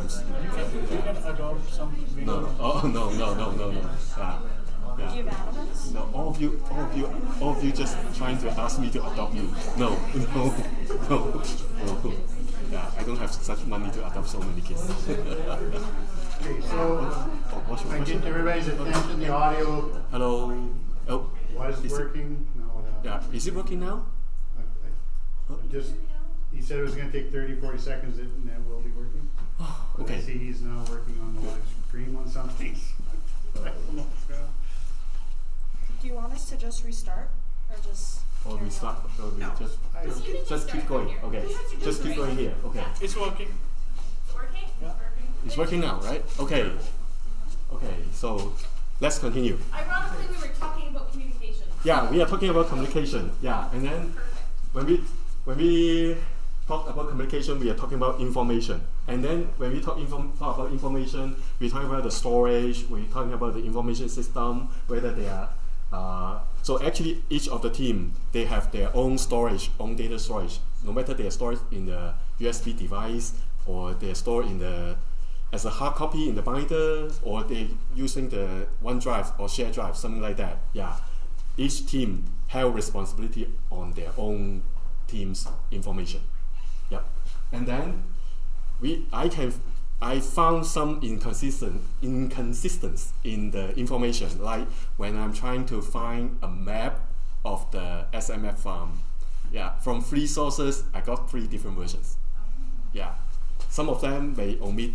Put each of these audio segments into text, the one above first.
sometimes. You can adopt some video. No. Oh no. Yeah. Do you have animals? No, all of you just trying to ask me to adopt you. No. Yeah, I don't have such money to adopt so many kids. Okay, so What's your I question? get everybody's attention. The audio Hello. Oh, was is it- working. No, yeah, is it working now? He said it was going to take 30-40 seconds and then we'll be working. But Okay. I see he's now working on the live stream on something. I don't know what's going on. Do you want us to just restart or just? Or we start? Or we just keep going. Okay. Just keep going here. Okay. It's working. Working? Yeah. Working. It's working now, right? Okay. Okay. So let's continue. Ironically, we were talking about communication. Yeah, we are talking about communication. Yeah, and then Perfect. when we talk about communication, we are talking about information. And then when we talk about information, we talk about the storage. We're talking about the information system, whether they are. So actually, each of the team, they have their own storage, own data storage. No matter they are stored in the USB device or they are stored in the as a hard copy in the binder, or they using the OneDrive or shared drive, something like that. Yeah, each team have responsibility on their own team's information. Yep, and then I found some inconsistency in the information, like when I'm trying to find a map of the SMF farm. Yeah, from 3 sources, I got 3 different versions. Yeah, some of them may omit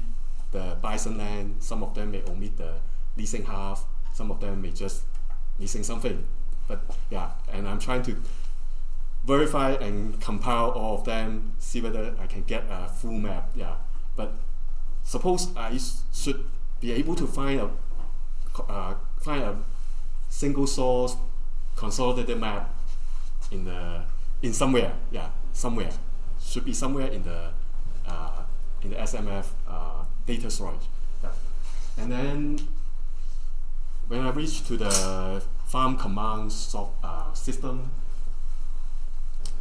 the bison land, some of them may omit the leasing half, some of them may just missing something. But yeah, and I'm trying to verify and compile all of them, see whether I can get a full map. Yeah, but suppose I should be able to find a single source consolidated map in somewhere. Yeah, somewhere should be somewhere in the SMF data storage. Yeah. And then when I reach to the farm command system,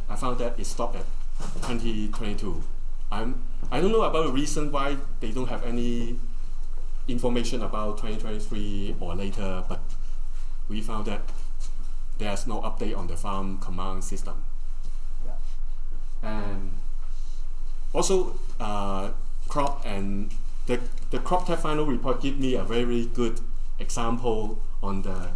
I found that it stopped at 2022. I don't know about the reason why they don't have any information about 2023 or later, but we found that there's no update on the farm command system. Yeah. And also crop and the crop tech final report give me a very good example on the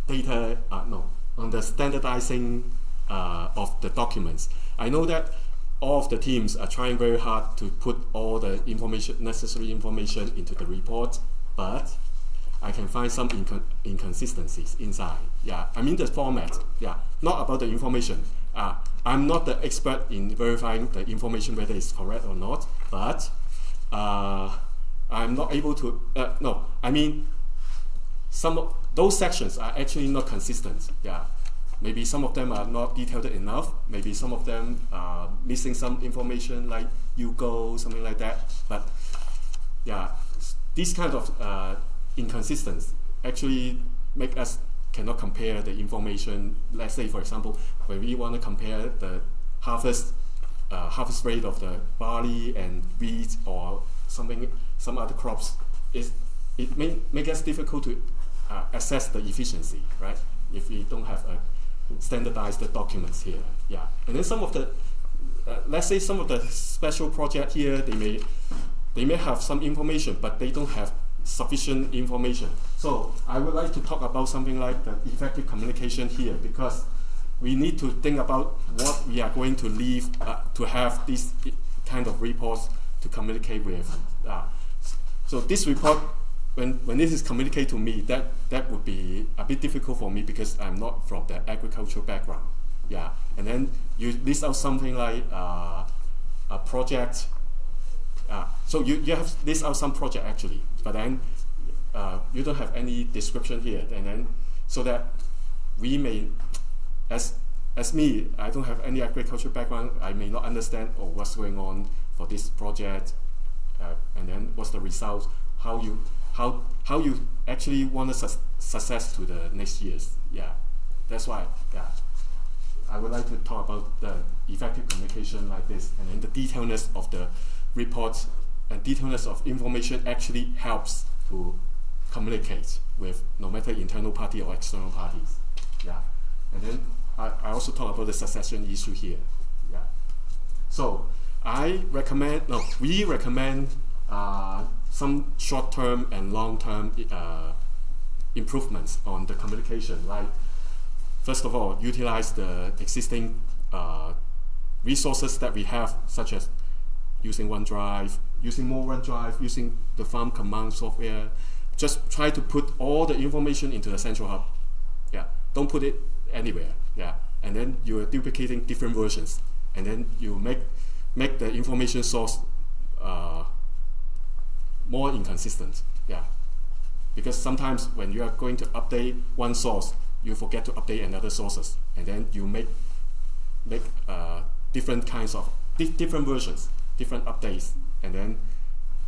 data, on the standardizing of the documents. I know that all of the teams are trying very hard to put all the necessary information into the report, but I can find some inconsistencies inside. Yeah, I mean the format. Yeah, not about the information. I'm not the expert in verifying the information whether it's correct or not, but I'm not able to. No, I mean some of those sections are actually not consistent. Yeah. Maybe some of them are not detailed enough. Maybe some of them are missing some information like you go, something like that. But yeah, these kind of inconsistencies actually make us cannot compare the information. Let's say, for example, when we want to compare the harvest rate of the barley and wheat or some other crops, it may make us difficult to assess the efficiency, right? If we don't have a standardized documents here. Yeah, and then some of the let's say some of the special project here, they may have some information, but they don't have sufficient information. So I would like to talk about something like the effective communication here, because we need to think about what we are going to leave to have this kind of reports to communicate with. So this report, when this is communicated to me, that would be a bit difficult for me because I'm not from the agricultural background. Yeah, and then you list out something like a project. So you have list out some project actually, but then you don't have any description here, and then so that we may, as me, I don't have any agricultural background. I may not understand what's going on for this project, and then what's the result, how you actually want to success to the next years. Yeah, that's why. Yeah, I would like to talk about the effective communication like this, and then the detailedness of the reports and detailness of information actually helps to communicate with no matter internal party or external parties. Yeah, and then I also talk about the succession issue here. Yeah, so we recommend some short-term and long-term improvements on the communication. Like, first of all, utilize the existing resources that we have, such as using OneDrive, using more OneDrive, using the farm command software. Just try to put all the information into the central hub. Yeah, don't put it anywhere. Yeah, and then you are duplicating different versions, and then you make the information source more inconsistent. Yeah, because sometimes when you are going to update one source, you forget to update another sources, and then you make different kinds of different versions, different updates, and then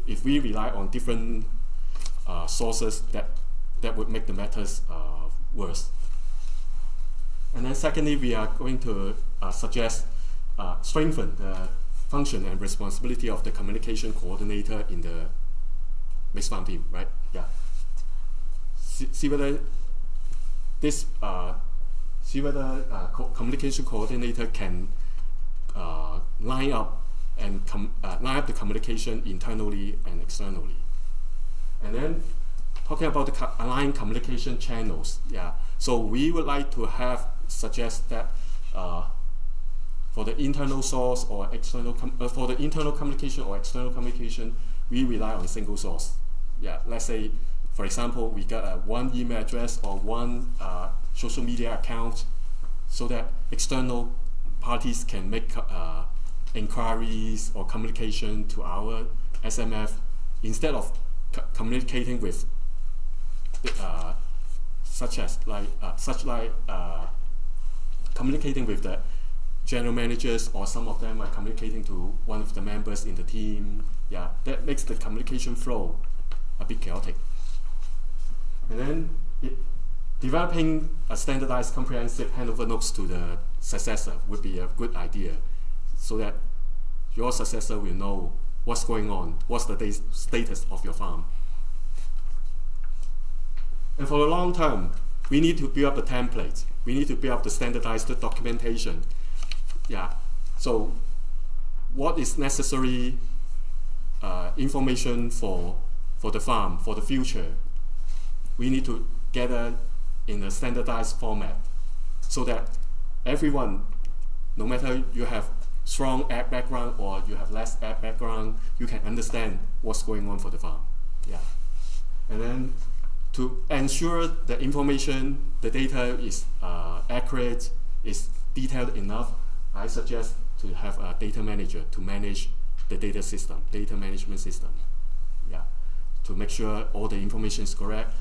if we rely on different sources, that would make the matters worse. And then secondly, we are going to suggest strengthen the function and responsibility of the communication coordinator in the mixed farm team, right? Yeah. See whether this communication coordinator can line up the communication internally and externally. And then talking about the aligned communication channels, yeah. So we would like to suggest that for the internal source or external for the internal communication or external communication, we rely on a single source. Yeah. Let's say, for example, we got one email address or one social media account, so that external parties can make inquiries or communication to our SMF instead of communicating with communicating with the general managers, or some of them are communicating to one of the members in the team. Yeah, that makes the communication flow a bit chaotic. And then developing a standardized comprehensive handover notes to the successor would be a good idea, so that your successor will know what's going on, what's the status of your farm. And for the long term, we need to build up the template. We need to build up the standardized documentation. Yeah. So, what is necessary information for the farm, for the future? We need to gather in a standardized format, so that everyone, no matter you have strong ag background or you have less ag background, you can understand what's going on for the farm. Yeah. And then to ensure the information, the data is accurate, is detailed enough, I suggest to have a data manager to manage the data system, data management system. Yeah. To make sure all the information is correct.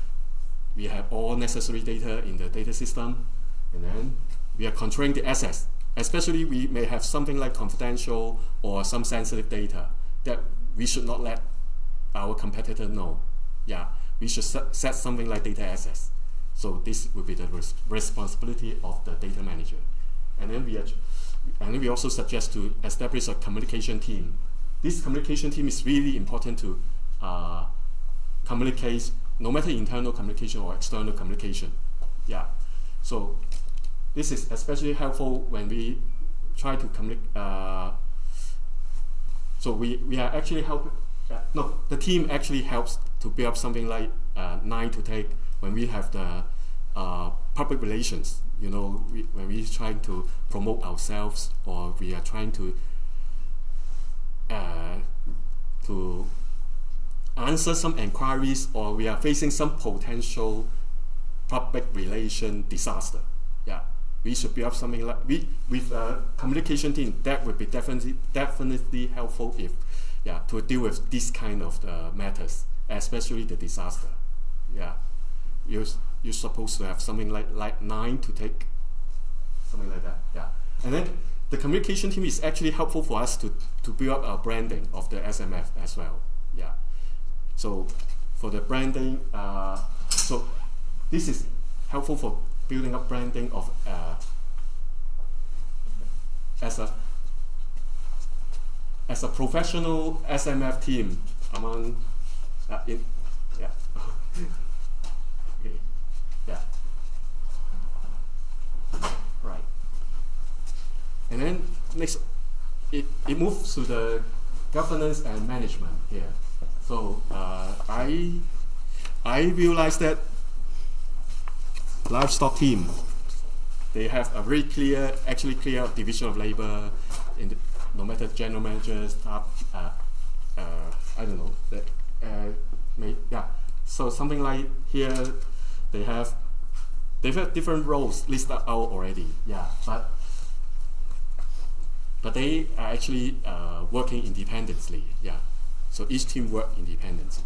We have all necessary data in the data system, and then we are controlling the access. Especially, we may have something like confidential or some sensitive data that we should not let our competitor know. Yeah, we should set something like data access. So this would be the responsibility of the data manager. And then we also suggest to establish a communication team. This communication team is really important to communicate, no matter internal communication or external communication. Yeah. So this is especially helpful when we try to communicate. So we are actually helping. The team actually helps to build up something like 9 to take when we have the public relations. You know, when we trying to promote ourselves, or we are trying to answer some inquiries, or we are facing some potential public relation disaster. Yeah, we should build up something like with a communication team. That would be definitely helpful if to deal with this kind of matters, especially the disaster. Yeah, you're supposed to have something like 9 to take, something like that. Yeah, and then the communication team is actually helpful for us to build up our branding of the SMF as well. Yeah. So for the branding, so this is helpful for building up branding of as a professional SMF team. among yeah. Okay, yeah. Right. And then next, it moves to the governance and management here. So I realized that livestock team, they have a very clear division of labor in the, no matter general managers, staff, I don't know, so something like here, they've had different roles listed out already, but they are actually working independently, so each team work independently.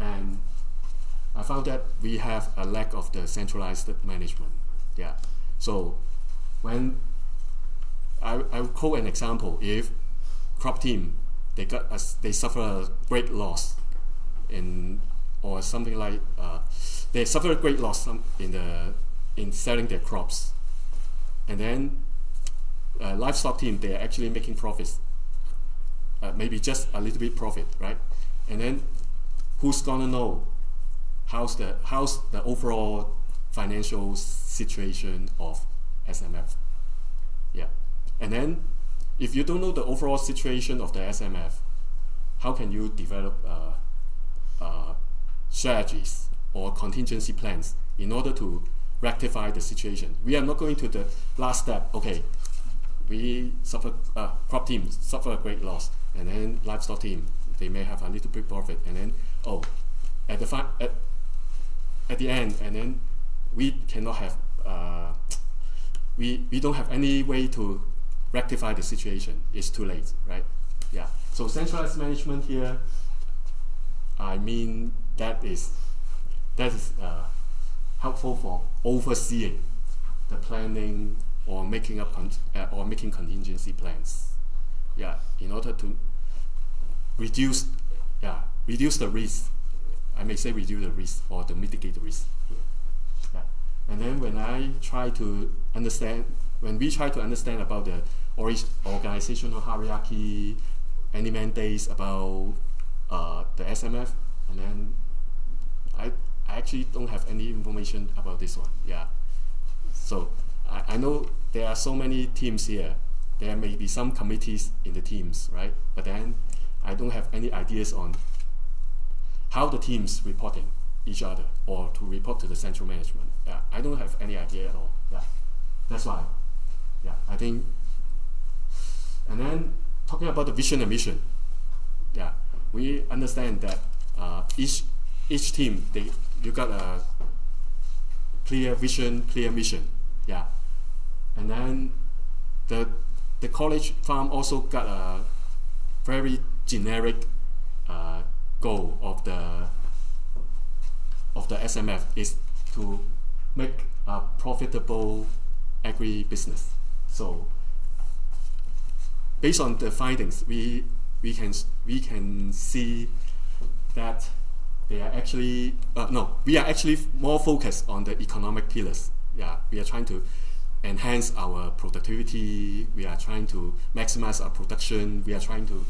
And I found that we have a lack of the centralized management, so when I will quote an example, if crop team, they suffer a great loss or something like they suffer a great loss in selling their crops, and then livestock team, they are actually making profits, maybe just a little bit profit, right? And then who's gonna know how's the overall financial situation of SMF? And then if you don't know the overall situation of the SMF, how can you develop strategies or contingency plans in order to rectify the situation? We are not going to the last step. Okay, we suffer, crop team suffer a great loss, and then livestock team, they may have a little bit profit, and then at the end, and then we cannot have we don't have any way to rectify the situation. It's too late, right? So centralized management here, I mean that is helpful for overseeing the planning or making contingency plans, in order to reduce the risk. I may say reduce the risk or to mitigate the risk. And then when we try to understand about the organizational hierarchy, any mandates about the SMF, and then I actually don't have any information about this one. So I know there are so many teams here. There may be some committees in the teams, right? But then I don't have any ideas on how the teams reporting each other or to report to the central management. I don't have any idea at all. That's why. I think. And then talking about the vision and mission. We understand that each team, you got a clear vision, clear mission. And then the college farm also got a very generic goal of the SMF is to make a profitable agri-business. So based on the findings, we can see that they are actually we are actually more focused on the economic pillars. We are trying to enhance our productivity. We are trying to maximize our production. We are trying to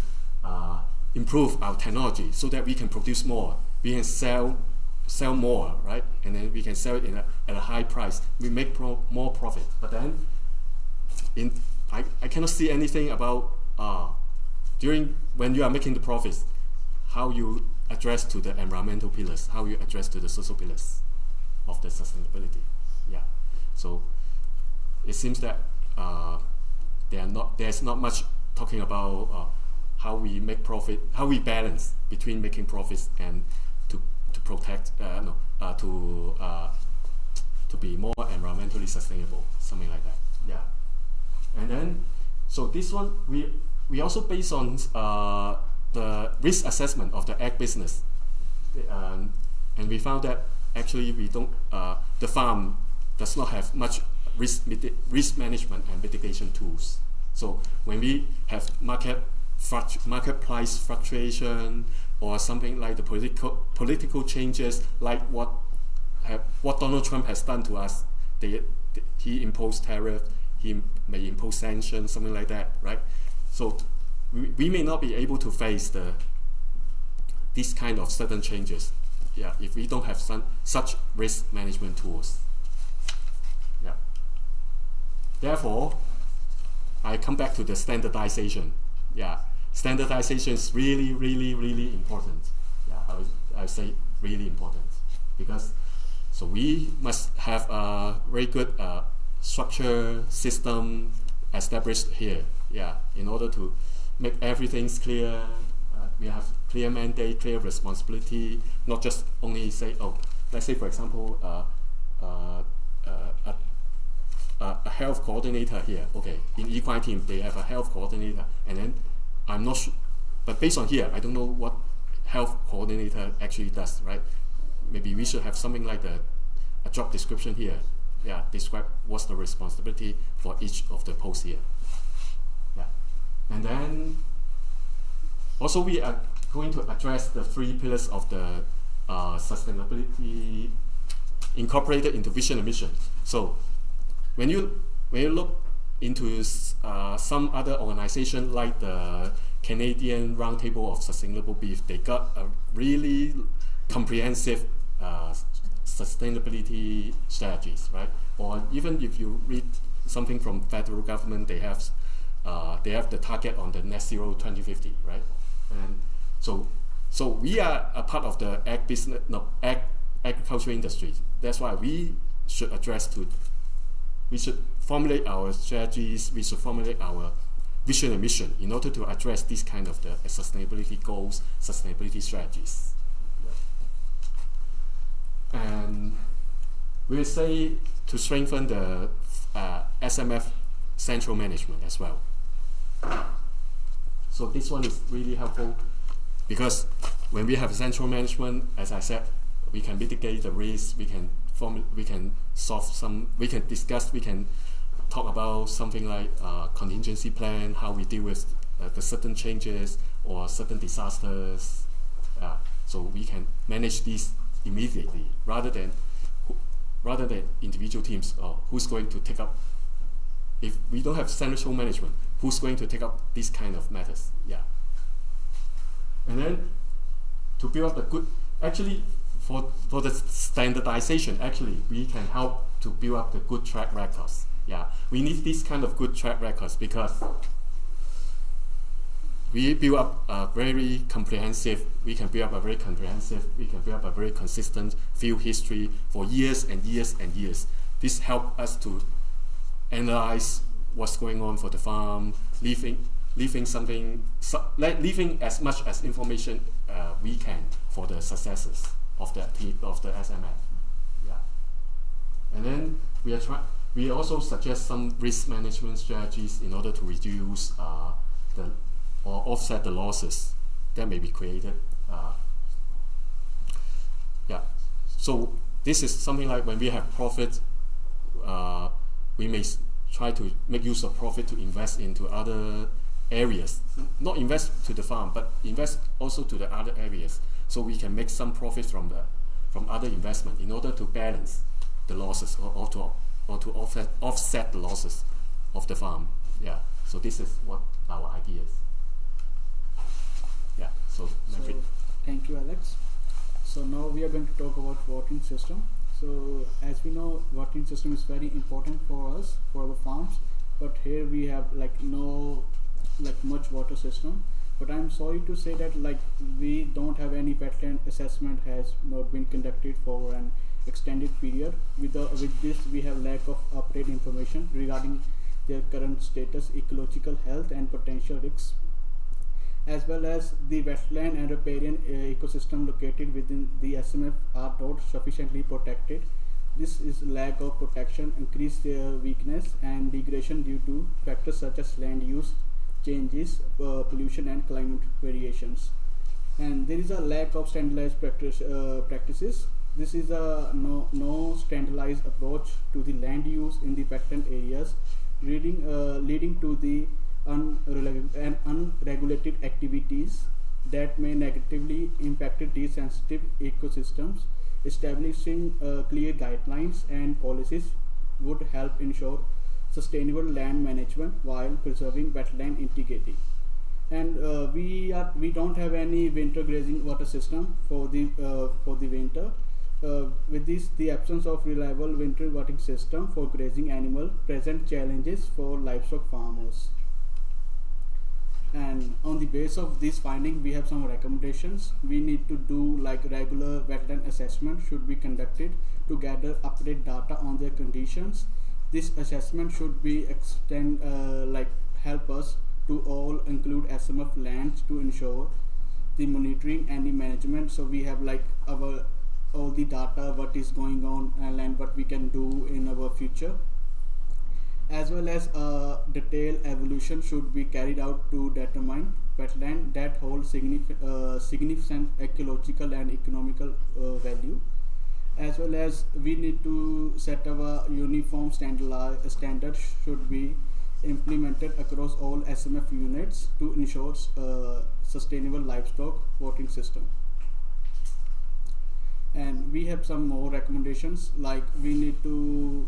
improve our technology so that we can produce more. We can sell more, right? And then we can sell it at a high price. We make more profit. But then, I cannot see anything about when you are making the profits, how you address to the environmental pillars, how you address to the social pillars of the sustainability. So it seems that there's not much talking about how we make profit, how we balance between making profits and to protect to be more environmentally sustainable, something like that. And then so this one we also based on the risk assessment of the ag business, and we found that actually we don't the farm does not have much risk management and mitigation tools. So when we have market price fluctuation or something like the political changes, like what Donald Trump has done to us, he imposed tariff, he may impose sanctions, something like that, right? So we may not be able to face the these kind of sudden changes. Yeah, if we don't have such risk management tools. Yeah. Therefore, I come back to the standardization. Yeah, standardization is really, really, really important. Yeah, I would say really important, because so we must have a very good structure system established here. Yeah, in order to make everything clear. We have clear mandate, clear responsibility, not just only say, oh, let's say for example, a health coordinator here. Okay, in equine team they have a health coordinator, and then I'm not sure, but based on here, I don't know what health coordinator actually does, right? Maybe we should have something like a job description here. Yeah, describe what's the responsibility for each of the posts here. Yeah, and then also we are going to address the 3 pillars of the sustainability incorporated into vision and mission. So when you look into some other organization like the Canadian Roundtable of Sustainable Beef, they got a really comprehensive sustainability strategies, right? Or even if you read something from federal government, they have the target on the net zero 2050, right? And so we are a part of the agriculture industry. That's why we should we should formulate our strategies, we should formulate our vision and mission in order to address these kind of the sustainability goals, sustainability strategies. Yeah. And we'll say to strengthen the SMF central management as well. So this one is really helpful, because when we have central management, as I said, we can mitigate the risk, we can solve some, we can discuss, we can talk about something like contingency plan, how we deal with the certain changes or certain disasters. So we can manage these immediately, rather than individual teams. Who's going to take up? If we don't have central management, who's going to take up these kind of matters? Yeah. And then to build up the good, actually for the standardization, actually we can help to build up the good track records. Yeah, we need this kind of good track records, because we build up a very comprehensive, we can build up a very consistent field history for years and years and years. This helps us to analyze what's going on for the farm, leaving as much as information we can for the successes of the SMF. Yeah. And then we also suggest some risk management strategies in order to reduce or offset the losses that may be created. Yeah. So this is something like when we have profit, we may try to make use of profit to invest into other areas. Not invest to the farm, but invest also to the other areas, so we can make some profit from other investment in order to balance the losses or to offset the losses of the farm. Yeah. So this is what our idea is. Yeah. So thank you, Alex. So now we are going to talk about voting system. So as we know, voting system is very important for us, for the farms, but here we have no much water system. But I'm sorry to say that we don't have any wetland assessment has not been conducted for an extended period. With this we have lack of update information regarding their current status, ecological health and potential risks, as well as the wetland and riparian ecosystem located within the SMF are not sufficiently protected. This is lack of protection, increased weakness and degradation due to factors such as land use changes, pollution and climate variations. And there is a lack of standardized practices. This is a no standardized approach to the land use in the wetland areas, leading to the unregulated activities that may negatively impact these sensitive ecosystems. Establishing clear guidelines and policies would help ensure sustainable land management while preserving wetland integrity. And we don't have any winter grazing water system for the winter. With this, the absence of reliable winter watering system for grazing animal present challenges for livestock farmers. And on the base of this finding, we have some recommendations. We need to do like regular wetland assessment should be conducted to gather update data on their conditions. This assessment should be help us to all include SMF lands to ensure the monitoring and the management. So we have like our all the data what is going on and what we can do in our future, as well as detailed evolution should be carried out to determine wetland that hold significant ecological and economical value, as well as we need to set our uniform standard should be implemented across all SMF units to ensure sustainable livestock watering system. And we have some more recommendations, like we need to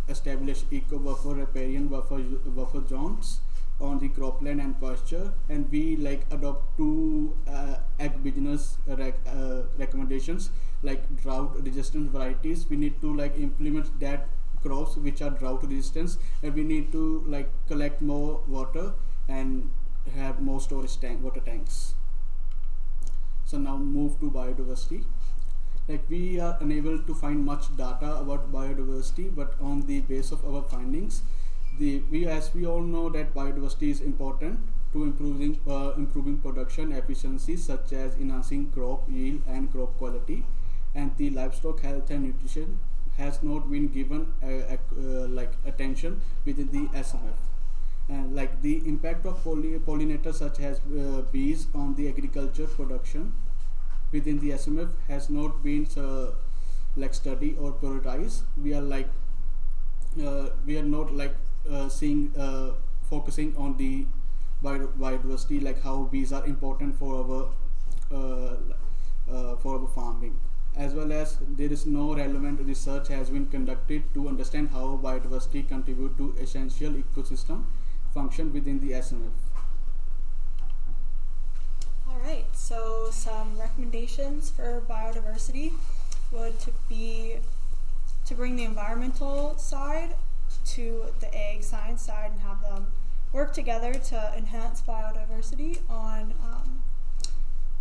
establish eco buffer, riparian buffer zones on the cropland and pasture, and we adopt two ag business recommendations like drought resistant varieties. We need to implement that crops which are drought resistant, and we need to collect more water and have more storage water tanks. So now move to biodiversity. We are unable to find much data about biodiversity, but on the base of our findings, as we all know that biodiversity is important to improving production efficiency, such as enhancing crop yield and crop quality, and the livestock health and nutrition has not been given attention within the SMF. And the impact of pollinators such as bees on the agriculture production within the SMF has not been studied or prioritized. We are not focusing on the biodiversity, like how bees are important for our farming, as well as there is no relevant research has been conducted to understand how biodiversity contribute to essential ecosystem function within the SMF. Alright, so some recommendations for biodiversity would be to bring the environmental side to the ag science side and have them work together to enhance biodiversity on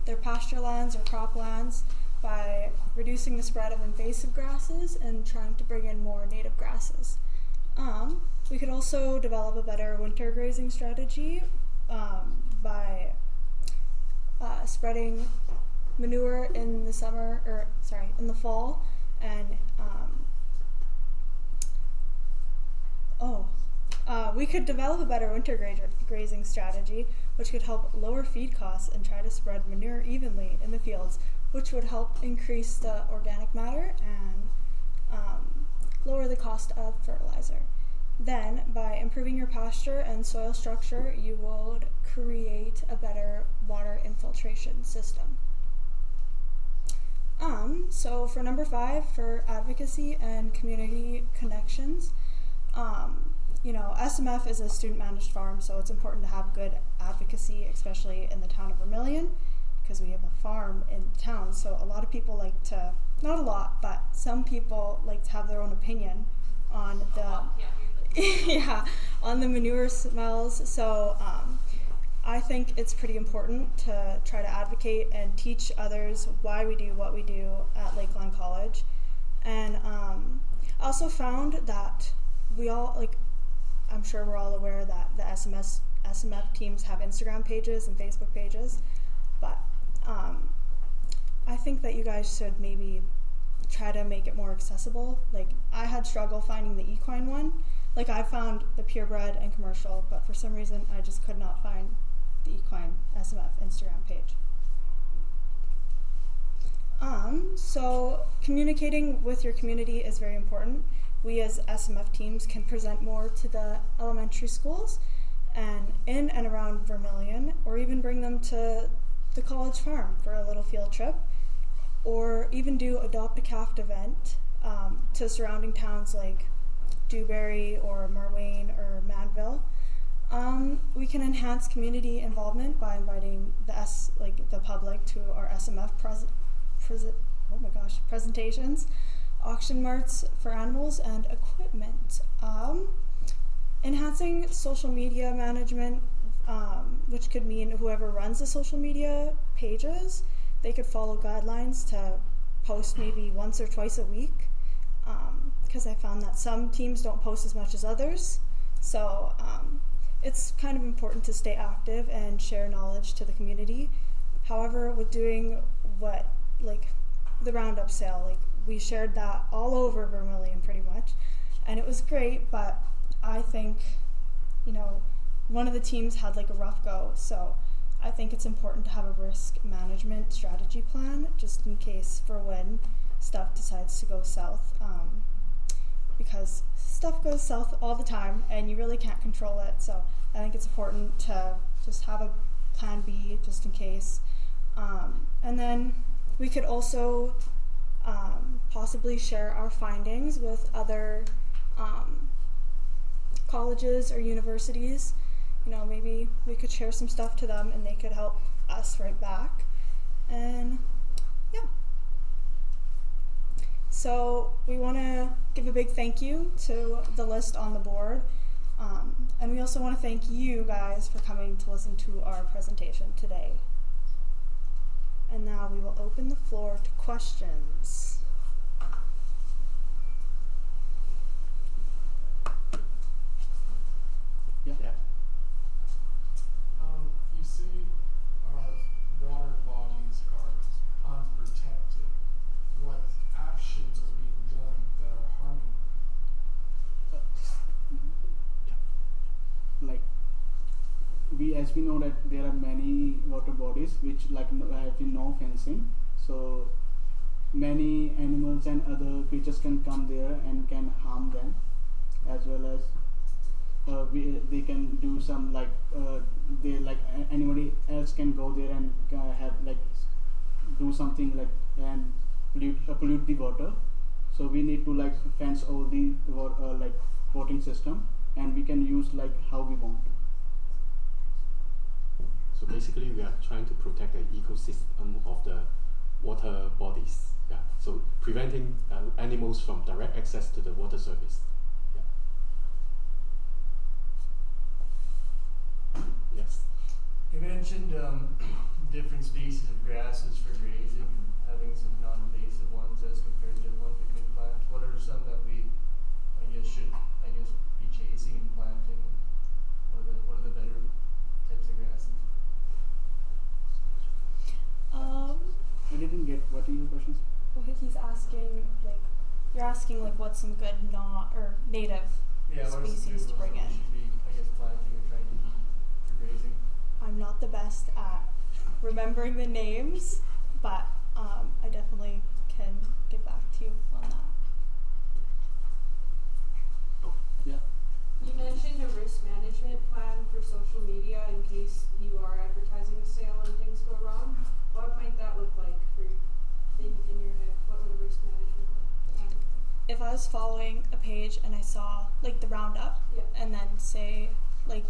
their pasture lands or croplands by reducing the spread of invasive grasses and trying to bring in more native grasses. We could also develop a better winter grazing strategy by spreading manure in the in the fall, and we could develop a better winter grazing strategy, which could help lower feed costs and try to spread manure evenly in the fields, which would help increase the organic matter and lower the cost of fertilizer. Then, by improving your pasture and soil structure, you would create a better water infiltration system. So for number 5, for advocacy and community connections, SMF is a student-managed farm, so it's important to have good advocacy, especially in the town of Vermilion, because we have a farm in town. So a lot of people not a lot, but some people like to have their own opinion on the on the manure smells. So I think it's pretty important to try to advocate and teach others why we do what we do at Lakeland College. And I also found that we all, I'm sure we're all aware that the SMF teams have Instagram pages and Facebook pages, but I think that you guys should maybe try to make it more accessible. I had struggle finding the equine one. I found the purebred and commercial, but for some reason I just could not find the equine SMF Instagram page. So communicating with your community is very important. We as SMF teams can present more to the elementary schools and in and around Vermilion, or even bring them to the college farm for a little field trip, or even do Adopt a Calf event to surrounding towns like Dewberry or Marwayne or Manville. We can enhance community involvement by inviting the public to our SMF presentations, auction marts for animals, and equipment. Enhancing social media management, which could mean whoever runs the social media pages, they could follow guidelines to post maybe once or twice a week, because I found that some teams don't post as much as others. So it's kind of important to stay active and share knowledge to the community. However, with doing the roundup sale, we shared that all over Vermilion pretty much, and it was great, but I think, one of the teams had a rough go, so I think it's important to have a risk management strategy plan just in case for when stuff decides to go south, because stuff goes south all the time and you really can't control it. So I think it's important to just have a plan B just in case. And then we could also possibly share our findings with other colleges or universities. Maybe we could share some stuff to them and they could help us right back. And yeah. So we want to give a big thank you to the list on the board. And we also want to thank you guys for coming to listen to our presentation today. And now we will open the floor to questions. Yeah. You say our water bodies are unprotected. What actions are being done that are harming them? As we know that there are many water bodies which have no fencing, so many animals and other creatures can come there and can harm them, as well as they can do some anybody else can go there and have do something and pollute the water. So we need to fence all the voting system, and we can use how we want. So basically, we are trying to protect the ecosystem of the water bodies. Yeah. So preventing animals from direct access to the water surface. Yeah. Yes. You mentioned different species of grasses for grazing and having some non-invasive ones as compared to ones we could plant. What are some that we, should be chasing and planting? What are the better types of grasses? I didn't get what are your questions? Okay, he's asking you're asking what's some good native species to bring in. Should be, planting or trying to eat for grazing. I'm not the best at remembering the names, but I definitely can get back to you on that. Oh, yeah. You mentioned a risk management plan for social media in case you are advertising a sale and things go wrong. What might that look like in your head? What would a risk management plan look like? If I was following a page and I saw the roundup, Yeah. and then say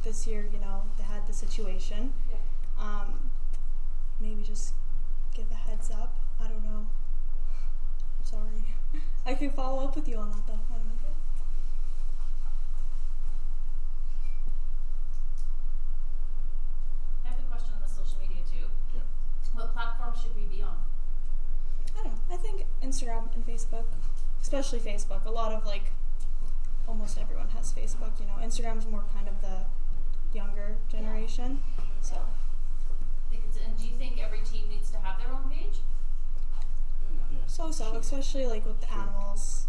this year, they had the situation, Yeah. maybe just give a heads up. I don't know. Sorry. I can follow up with you on that though. I don't know. I have a question on the social media too. Yeah. What platform should we be on? I don't know. I think Instagram and Facebook, especially Facebook. A lot of almost everyone has Facebook. Instagram's more kind of the younger generation. So. And do you think every team needs to have their own page? So, especially with the animals.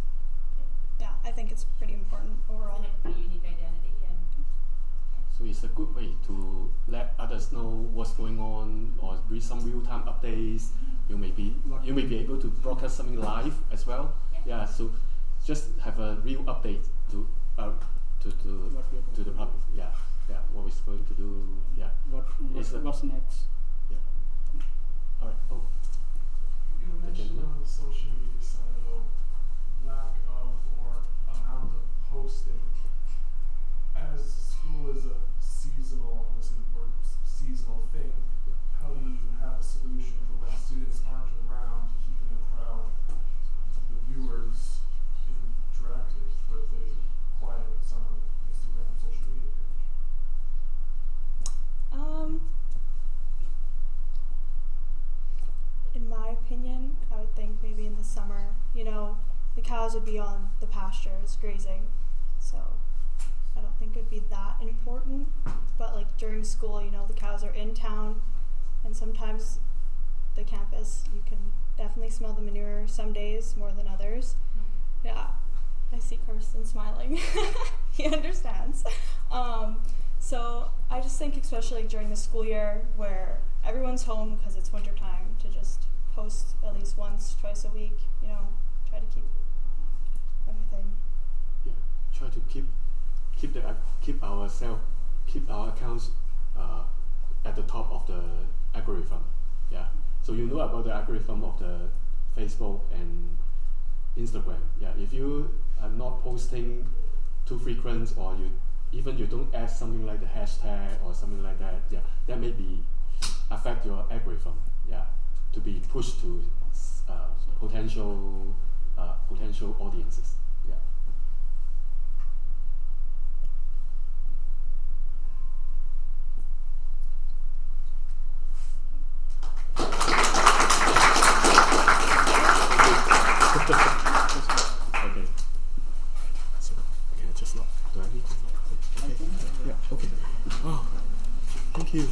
Yeah, I think it's pretty important overall. Does it have to be unique identity and So it's a good way to let others know what's going on, or read some real-time updates. You may be able to broadcast something live as well. Yeah. So just have a real update to the public. Yeah. Yeah. What we're going to do. Yeah. What's next? Yeah. All right. Oh. You mentioned on the social media side about lack of or amount of posting. As school is a seasonal, I'm going to say summer, you know, the cows would be on the pastures grazing, so I don't think it'd be that important. But like during school, you know, the cows are in town, and sometimes the campus, you can definitely smell the manure some days more than others. Yeah, I see Karsten smiling. He understands. So I just think, especially during the school year where everyone's home because it's winter time, to just post at least once, twice a week, you know, try to keep everything. Yeah, try to keep our accounts at the top of the algorithm. Yeah, so you know about the algorithm of the Facebook and Instagram. Yeah, if you are not posting too frequent, or you don't add something like the hashtag or something like that, yeah, that may be affect your algorithm. Yeah, to be pushed to potential audiences. Yeah. Okay. So can I just lock? Do I need to lock? Okay. Yeah. Okay. Oh, thank you.